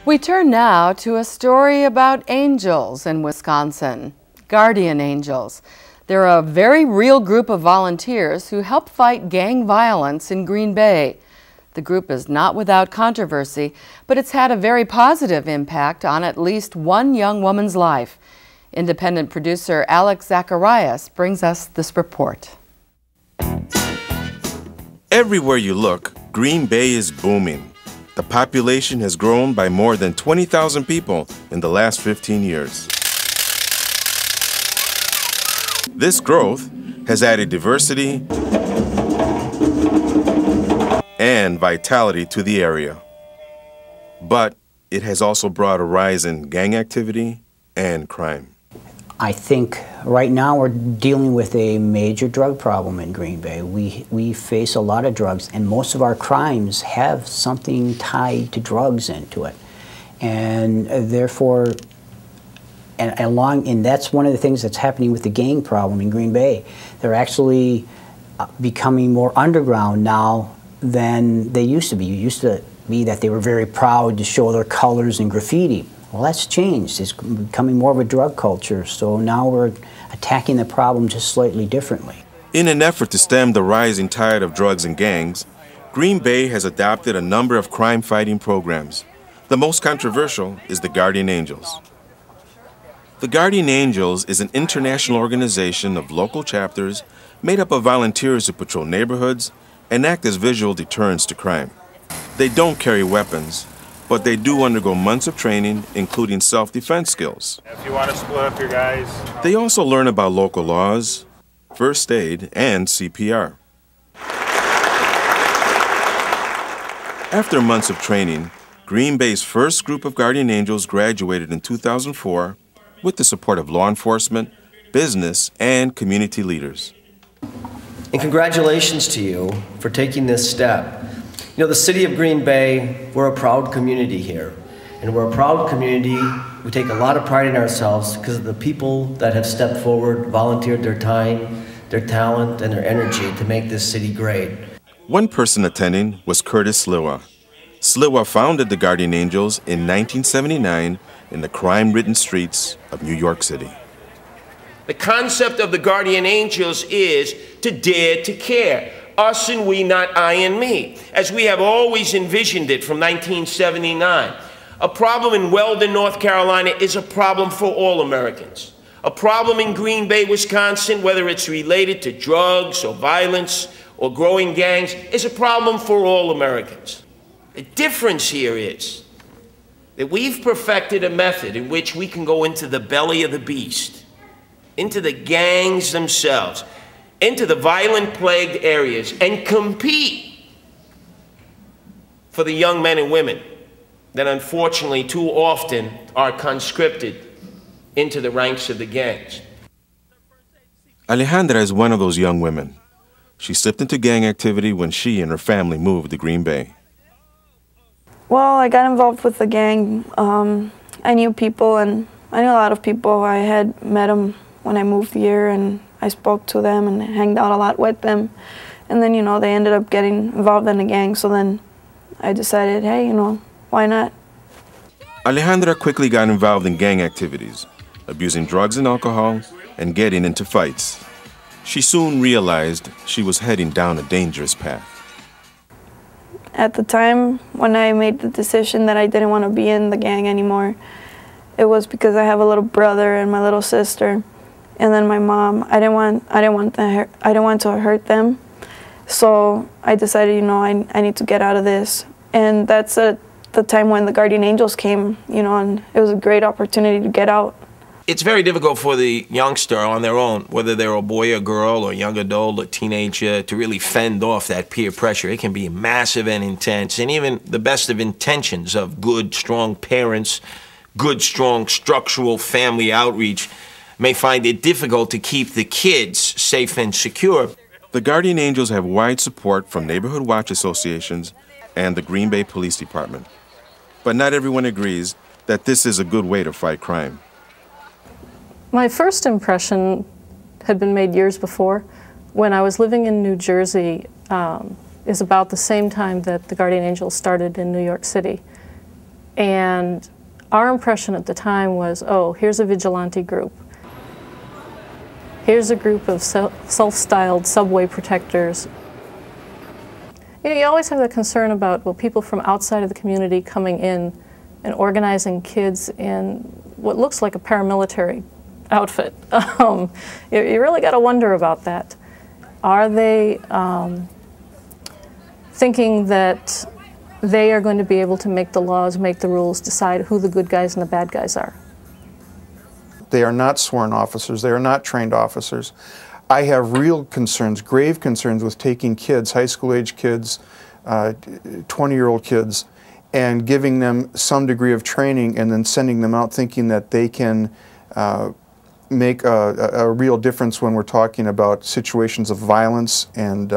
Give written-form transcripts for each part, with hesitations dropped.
We turn now to a story about angels in Wisconsin, guardian angels. They're a very real group of volunteers who help fight gang violence in Green Bay. The group is not without controversy, but it's had a very positive impact on at least one young woman's life. Independent producer Alex Zacharias brings us this report. Everywhere you look, Green Bay is booming. The population has grown by more than 20,000 people in the last 15 years. This growth has added diversity and vitality to the area. But it has also brought a rise in gang activity and crime. I think right now we're dealing with a major drug problem in Green Bay. We face a lot of drugs, and most of our crimes have something tied to drugs into it. And therefore, and that's one of the things that's happening with the gang problem in Green Bay. They're actually becoming more underground now than they used to be. It used to be that they were very proud to show their colors and graffiti. Well, that's changed. It's becoming more of a drug culture, so now we're attacking the problem just slightly differently. In an effort to stem the rising tide of drugs and gangs, Green Bay has adopted a number of crime-fighting programs. The most controversial is the Guardian Angels. The Guardian Angels is an international organization of local chapters made up of volunteers who patrol neighborhoods and act as visual deterrents to crime. They don't carry weapons, but they do undergo months of training, including self-defense skills. If you want to split up your guys. They also learn about local laws, first aid, and CPR. After months of training, Green Bay's first group of Guardian Angels graduated in 2004 with the support of law enforcement, business, and community leaders. And congratulations to you for taking this step. You know, the city of Green Bay, we're a proud community here. And we're a proud community. We take a lot of pride in ourselves because of the people that have stepped forward, volunteered their time, their talent, and their energy to make this city great. One person attending was Curtis Sliwa. Sliwa founded the Guardian Angels in 1979 in the crime-ridden streets of New York City. The concept of the Guardian Angels is to dare to care. Us and we, not I and me, as we have always envisioned it from 1979. A problem in Weldon, North Carolina is a problem for all Americans. A problem in Green Bay, Wisconsin, whether it's related to drugs or violence or growing gangs, is a problem for all Americans. The difference here is that we've perfected a method in which we can go into the belly of the beast, into the gangs themselves, into the violent-plagued areas, and compete for the young men and women that unfortunately too often are conscripted into the ranks of the gangs. Alejandra is one of those young women. She slipped into gang activity when she and her family moved to Green Bay. Well, I got involved with the gang. I knew people, and I knew a lot of people. I had met them when I moved here, and I spoke to them and hanged out a lot with them. And then, you know, they ended up getting involved in the gang, so then I decided, hey, you know, why not? Alejandra quickly got involved in gang activities, abusing drugs and alcohol, and getting into fights. She soon realized she was heading down a dangerous path. At the time when I made the decision that I didn't want to be in the gang anymore, it was because I have a little brother and my little sister. And then my mom, I didn't want to hurt them. So I decided, you know, I need to get out of this. And that's at the time when the Guardian Angels came, you know, and it was a great opportunity to get out. It's very difficult for the youngster on their own, whether they're a boy or girl or young adult or teenager, to really fend off that peer pressure. It can be massive and intense, and even the best of intentions of good, strong parents, good, strong structural family outreach may find it difficult to keep the kids safe and secure. The Guardian Angels have wide support from neighborhood watch associations and the Green Bay Police Department. But not everyone agrees that this is a good way to fight crime. My first impression had been made years before. When I was living in New Jersey, is about the same time that the Guardian Angels started in New York City. And our impression at the time was, oh, here's a vigilante group. Here's a group of self-styled subway protectors. You know, you always have the concern about, well, people from outside of the community coming in and organizing kids in what looks like a paramilitary outfit. You really got to wonder about that. Are they thinking that they are going to be able to make the laws, make the rules, decide who the good guys and the bad guys are? They are not sworn officers. They are not trained officers. I have real concerns, grave concerns with taking kids, high school age kids, 20-year-old kids, and giving them some degree of training and then sending them out thinking that they can make a real difference when we're talking about situations of violence and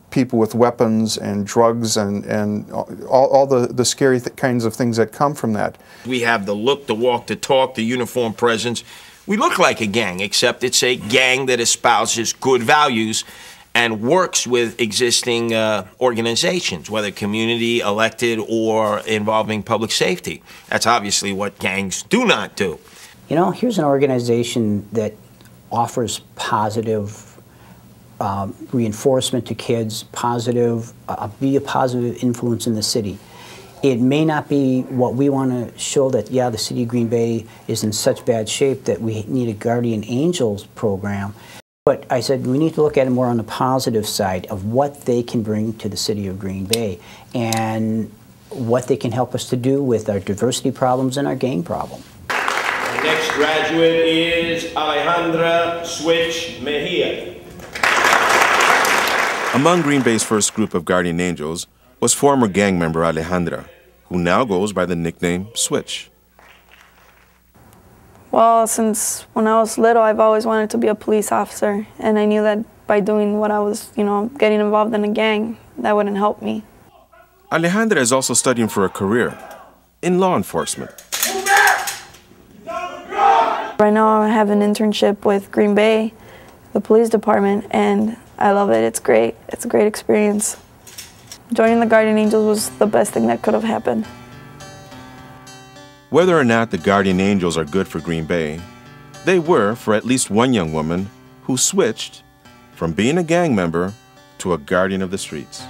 people with weapons and drugs and all the scary kinds of things that come from that. We have the look, the walk, the talk, the uniform presence. We look like a gang, except it's a gang that espouses good values and works with existing organizations, whether community, elected, or involving public safety. That's obviously what gangs do not do. You know, here's an organization that offers positive reinforcement to kids, be a positive influence in the city. It may not be what we want to show that, yeah, the city of Green Bay is in such bad shape that we need a Guardian Angels program. But I said we need to look at it more on the positive side of what they can bring to the city of Green Bay and what they can help us to do with our diversity problems and our gang problem. The next graduate is Alejandra Mejia. Among Green Bay's first group of Guardian Angels was former gang member Alejandra, who now goes by the nickname Switch. Well, since when I was little, I've always wanted to be a police officer, and I knew that by doing what I was, getting involved in a gang, that wouldn't help me. Alejandra is also studying for a career in law enforcement. Right now I have an internship with Green Bay, the police department, and I love it. It's great. It's a great experience. Joining the Guardian Angels was the best thing that could have happened. Whether or not the Guardian Angels are good for Green Bay, they were for at least one young woman who switched from being a gang member to a guardian of the streets.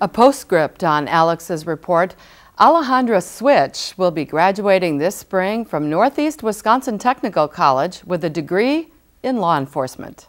A postscript on Alex's report: Alejandra Switch will be graduating this spring from Northeast Wisconsin Technical College with a degree in law enforcement.